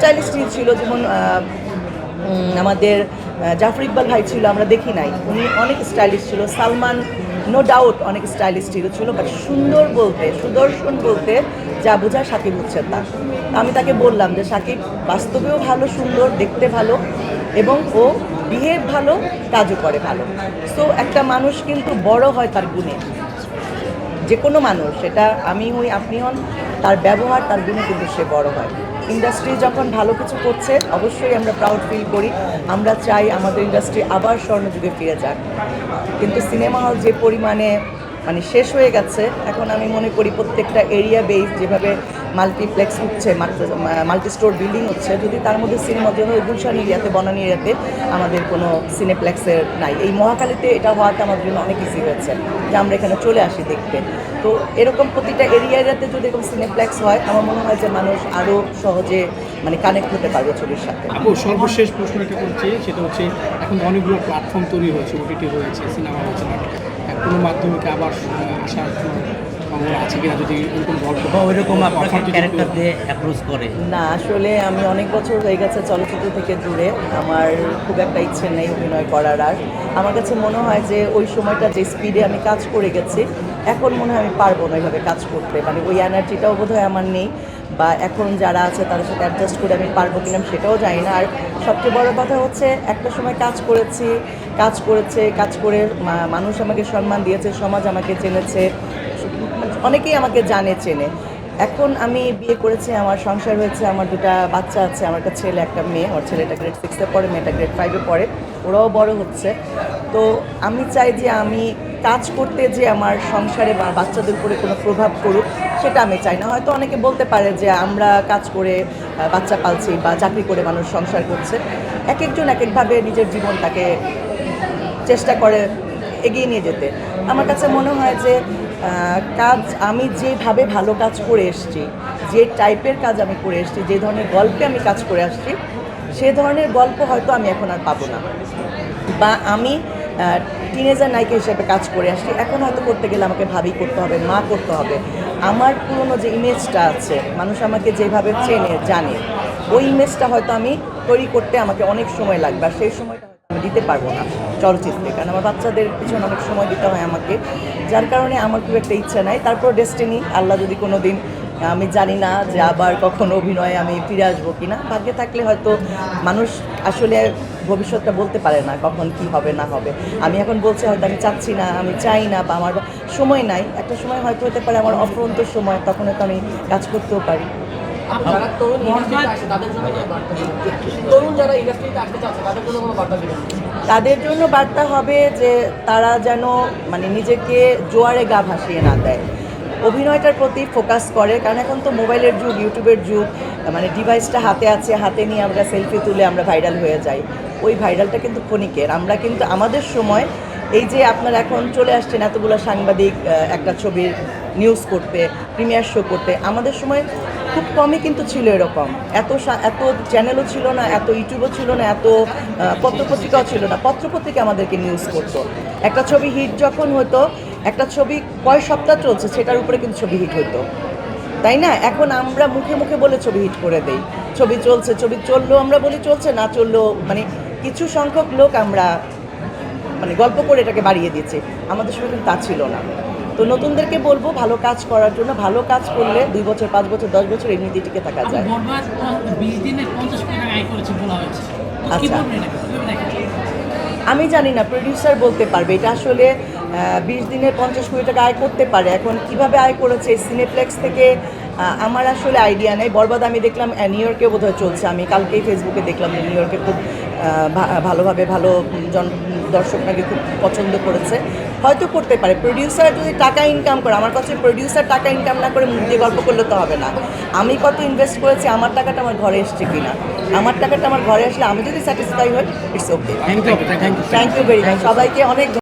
Stylish ছিল, যেমন আমাদের জাফর ইকবাল ভাই ছিল, আমরা দেখি নাই, উনি অনেক স্টাইলিশ ছিল। সালমান নো ডাউট অনেক স্টাইলিশ ছিল, বাট সুন্দর বলতে, সুদর্শন বলতে যা বোঝায় সাকিব হচ্ছে তা। আমি তাকে বললাম যে সাকিব বাস্তবেও ভালো, সুন্দর, দেখতে ভালো, এবং ও বিহেভ ভালো, কাজও করে ভালো। সো একটা মানুষ কিন্তু বড় হয় তার গুণে, যে কোনো মানুষ, সেটা আমি হই, আপনি হন, তার ব্যবহার, তার গুণে কিন্তু সে বড় হয়। ইন্ডাস্ট্রি যখন ভালো কিছু করছে অবশ্যই আমরা প্রাউড ফিল করি, আমরা চাই আমাদের ইন্ডাস্ট্রি আবার স্বর্ণযুগে ফিরে যাক। কিন্তু সিনেমা হল যে পরিমাণে শেষ হয়ে গেছে, এখন আমি মনে করি প্রত্যেকটা এরিয়া বেস যেভাবে মাল্টিপ্লেক্স হচ্ছে, মাল্টি স্টোর বিল্ডিং হচ্ছে, যদি তার মধ্যে সিনেমা যেভাবে গুলশান এরিয়াতে, বনানী এরিয়াতে আমাদের কোনো সিনেপ্লেক্সের নাই, এই মহাখালীতে এটা হওয়াটা আমাদের জন্য অনেক ইজি হয়েছে যে আমরা এখানে চলে আসি দেখতে। তো এরকম প্রতিটা এরিয়াতে যদি এরকম সিনেপ্লেক্স হয়, আমার মনে হয় যে মানুষ আরও সহজে কানেক্ট হতে পারবে ছবির সাথে। আপু, সর্বশেষ প্রশ্ন একটা করছি, সেটা হচ্ছে এখন অনেকগুলো প্ল্যাটফর্ম তৈরি হয়েছে, ওটিটি হয়েছে, সিনেমা হয়েছে, কোনো মাধ্যমিকে আবার আসার সম্ভাবনা আছে কিনা, যদি এরকম গল্প বা ওইরকম আপনাকে ক্যারেক্টার দিয়ে অ্যাপ্রোচ করে? না, আসলে আমি অনেক বছর হয়ে গেছে চলচ্চিত্র থেকে দূরে, আমার খুব একটা ইচ্ছে নেই অভিনয় করার। আর আমার কাছে মনে হয় যে ওই সময়টা যে স্পিডে আমি কাজ করে গেছি, এখন মনে হয় আমি পারবো না ওইভাবে কাজ করতে, ওই এনার্জিটাও বোধহয় আমার নেই, বা এখন যারা আছে তাদের সাথে অ্যাডজাস্ট করে আমি পারবো কিনা সেটাও জানি না। আর সবচেয়ে বড় কথা হচ্ছে, একটা সময় কাজ করে মানুষ আমাকে সম্মান দিয়েছে, সমাজ আমাকে চেনেছে, অনেকেই আমাকে জানে, চেনে। এখন আমি বিয়ে করেছি, আমার সংসার হয়েছে, আমার দুটা বাচ্চা আছে, আমার একটা ছেলে, একটা মেয়ে। আমার ছেলেটা গ্রেড 6-এ পড়ে, মেয়েটা গ্রেড 5-এ পড়ে, ওরাও বড় হচ্ছে। তো আমি চাই যে আমি কাজ করতে যে আমার সংসারে বা বাচ্চাদের উপরে কোনো প্রভাব পড়ুক, সেটা আমি চাই না। হয়তো অনেকে বলতে পারে যে আমরা কাজ করে বাচ্চা পালছি বা চাকরি করে মানুষ সংসার করছে, এক একজন এক একভাবে নিজের জীবনটাকে চেষ্টা করে এগিয়ে নিয়ে যেতে। আমার কাছে মনে হয় যে কাজ, আমি যেভাবে ভালো কাজ করে এসেছি, যে টাইপের কাজ আমি করে এসেছি, যে ধরনের গল্পে আমি কাজ করে আসছি, সে ধরনের গল্প হয়তো আমি এখন আর পাবো না। বা আমি টিনেজার নায়িকা হিসেবে কাজ করে আসছি, এখন হয়তো করতে গেলে আমাকে ভাবি করতে হবে, মা করতে হবে। আমার পুরনো যে ইমেজটা আছে, মানুষ আমাকে যেভাবে চেনে, জানে, ওই ইমেজটা হয়তো আমি তৈরি করতে আমাকে অনেক সময় লাগবে, আর সেই সময়টা আমি দিতে পারবো না চলচ্চিত্রে, কারণ আমার বাচ্চাদের পিছনে অনেক সময় দিতে হয় আমাকে, যার কারণে আমার খুব একটা ইচ্ছা নাই। তারপর ডেস্টিনি, আল্লাহ যদি কোনো দিন, আমি জানি না যে আবার কখনো অভিনয়ে আমি ফিরে আসবো কিনা, ভাগ্যে থাকলে হয়তো। মানুষ আসলে ভবিষ্যৎটা বলতে পারে না কখন কি হবে না হবে। আমি এখন বলছি হয়তো আমি চাচ্ছি না, আমি চাই না, বা আমার সময় নাই, একটা সময় হয়তো হতে পারে আমার অফুরন্ত সময়, তখন হয়তো আমি কাজ করতেও পারি। যারা তরুণ ইন্ডাস্ট্রিতে আসে তাদের জন্য কি বার্তা দিবেন? তরুণ যারা ইন্ডাস্ট্রিতে আসতে চাচ্ছে তাদের জন্য কোনো বার্তা দিবেন? তাদের জন্য বার্তা হবে যে তারা যেন নিজেকে জোয়ারে গা ভাসিয়ে না দেয়, অভিনয়টার প্রতি ফোকাস করে। কারণ এখন তো মোবাইলের যুগ, ইউটিউবের যুগ, ডিভাইসটা হাতে আছে, হাতে নিয়ে আমরা সেলফি তুলে আমরা ভাইরাল হয়ে যাই। ওই ভাইরালটা কিন্তু ক্ষণিকের। আমরা কিন্তু আমাদের সময়, এই যে আপনারা এখন চলে আসছেন এতগুলো সাংবাদিক একটা ছবির নিউজ করতে, প্রিমিয়ার শো করতে, আমাদের সময় খুব কমই কিন্তু ছিল এরকম। এত চ্যানেলও ছিল না, এত ইউটিউবও ছিল না, এত পত্রপত্রিকাও ছিল না। পত্রপত্রিকা আমাদেরকে নিউজ করতো। একটা ছবি হিট যখন হতো, একটা ছবি কয় সপ্তাহ চলছে সেটার উপরে কিন্তু ছবি হিট হতো, তাই না? এখন আমরা মুখে মুখে বলে ছবি হিট করে দেই, ছবি চলছে, ছবি চললেও আমরা বলি চলছে, না চললেও কিছু সংখ্যক লোক আমরা গল্প করে এটাকে বাড়িয়ে দিচ্ছে। আমাদের সময় কিন্তু তা ছিল না। তো নতুনদেরকে বলবো ভালো কাজ করার জন্য, ভালো কাজ করলে 2 বছর, 5 বছর, 10 বছর এমনিতে টিকে থাকা যায়। বরবাদ 20 দিনে 50 কোটি টাকা আয় করেছে বলা হয়েছে। কি আচ্ছা, বলবেন এটা? কিভাবে দেখেন? আমি জানি না, প্রডিউসার বলতে পারবে এটা। আসলে 20 দিনে 50 কোটি টাকা আয় করতে পারে। এখন কিভাবে আয় করেছে সিনেপ্লেক্স থেকে, আমার আসলে আইডিয়া নেই। বরবাদ আমি দেখলাম নিউ ইয়র্কে বোধহয় চলছে, আমি কালকেই ফেসবুকে দেখলাম যে নিউ ইয়র্কে খুব ভালোভাবে দর্শক নাকি খুব পছন্দ করেছে। হয়তো করতে পারে। প্রডিউসার যদি টাকা ইনকাম করে, আমার কাছে প্রডিউসার টাকা ইনকাম না করে মুখ দিয়ে গল্প করলে তো হবে না। আমি কত ইনভেস্ট করেছি, আমার টাকাটা আমার ঘরে এসছে কিনা, আমার টাকাটা আমার ঘরে আসলে আমি যদি স্যাটিসফাই হই, it's okay. Thank you. Thank you very much, সবাইকে অনেক